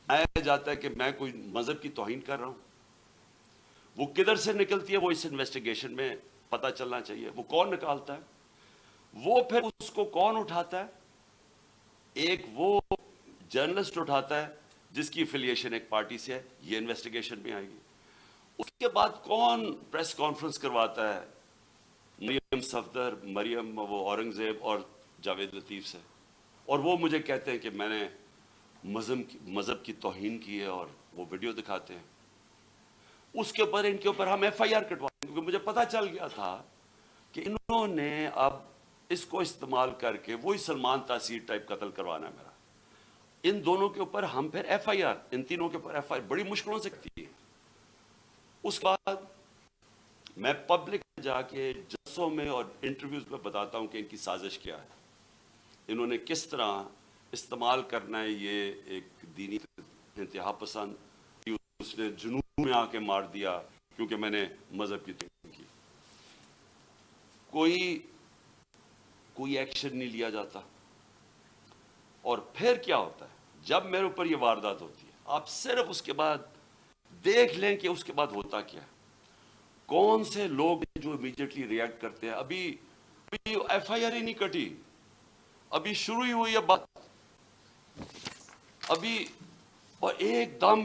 آیا جاتا ہے کہ میں کوئی مذہب کی توہین کر رہا ہوں. وہ کدھر سے نکلتی ہے وہ اس انویسٹیگیشن میں پتہ چلنا چاہیے. وہ کون نکالتا ہے, وہ پھر اس کو کون اٹھاتا ہے؟ ایک وہ جرنلسٹ اٹھاتا ہے جس کی افیلیشن ایک پارٹی سے ہے, یہ انویسٹیگیشن میں آئے گی. اس کے بعد کون پریس کانفرنس کرواتا ہے؟ مریم صفدر, مریم وہ اورنگزیب اور جاوید لطیف سے, اور وہ مجھے کہتے ہیں کہ میں نے مذہب کی توہین کی ہے اور وہ ویڈیو دکھاتے ہیں. اس کے اوپر ان کے اوپر ہم ایف آئی آر کٹوائیں, کیونکہ مجھے پتا چل گیا تھا کہ انہوں نے اب اس کو استعمال کر کے وہی سلمان تاثیر ٹائپ قتل کروانا ہے میرا. ان دونوں کے اوپر ہم پھر ایف آئی آر, ان تینوں کے اوپر ایف آئی آر بڑی مشکلوں سے کرتی ہے. اس کے بعد میں پبلک میں جا کے جلسوں میں اور انٹرویوز میں بتاتا ہوں کہ ان کی سازش کیا ہے, انہوں نے کس طرح استعمال کرنا ہے یہ ایک دینی انتہا پسند, اس نے جنوب میں آ کے مار دیا کیونکہ میں نے مذہب کی توہین کی. کوئی ایکشن نہیں لیا جاتا. اور پھر کیا ہوتا ہے جب میرے اوپر یہ واردات ہوتی ہے, آپ صرف اس کے بعد دیکھ لیں کہ اس کے بعد ہوتا کیا ہے. کون سے لوگ جو امیڈیٹلی ریئیکٹ کرتے ہیں. ابھی ایف آئی آر ہی نہیں کٹی, ابھی شروع ہی ہوئی ہے بات ابھی, اور ایک دم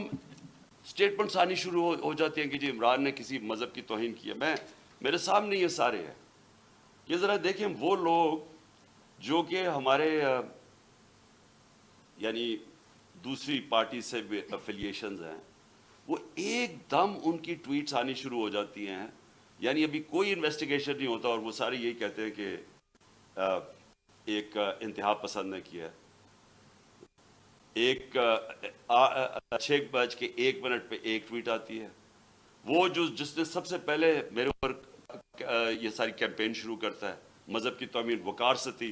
سٹیٹمنٹس آنی شروع ہو جاتی ہیں کہ جی عمران نے کسی مذہب کی توہین کی ہے. میرے سامنے یہ سارے ہیں. یہ ذرا دیکھیں وہ لوگ جو کہ ہمارے یعنی دوسری پارٹی سے بھی افیلیشنز ہیں, وہ ایک دم ان کی ٹویٹس آنی شروع ہو جاتی ہیں. یعنی ابھی کوئی انویسٹیگیشن نہیں ہوتا اور وہ سارے یہی کہتے ہیں کہ ایک انتہا پسند نے کیا. ایک 6:01 پہ ایک ٹویٹ آتی ہے, وہ جس نے سب سے پہلے میرے اوپر یہ ساری کیمپین شروع کرتا ہے مذہب کی توہین, وقار ستی,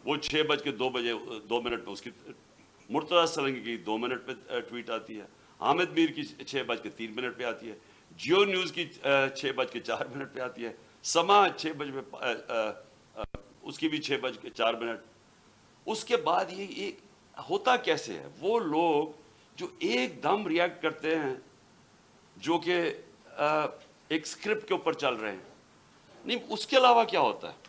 وہ 6:02 پہ اس کی مرتضیٰ سرنگی کی 2 منٹ پہ ٹویٹ آتی ہے, حامد میر کی 6:03 پہ آتی ہے, جیو نیوز کی 6:04 پہ آتی ہے, سما 6 بجے اس کی بھی 6:04. اس کے بعد یہ ہوتا کیسے ہے؟ وہ لوگ جو ایک دم ریئیکٹ کرتے ہیں جو کہ ایک سکرپٹ کے اوپر چل رہے ہیں. نہیں, اس کے علاوہ کیا ہوتا ہے؟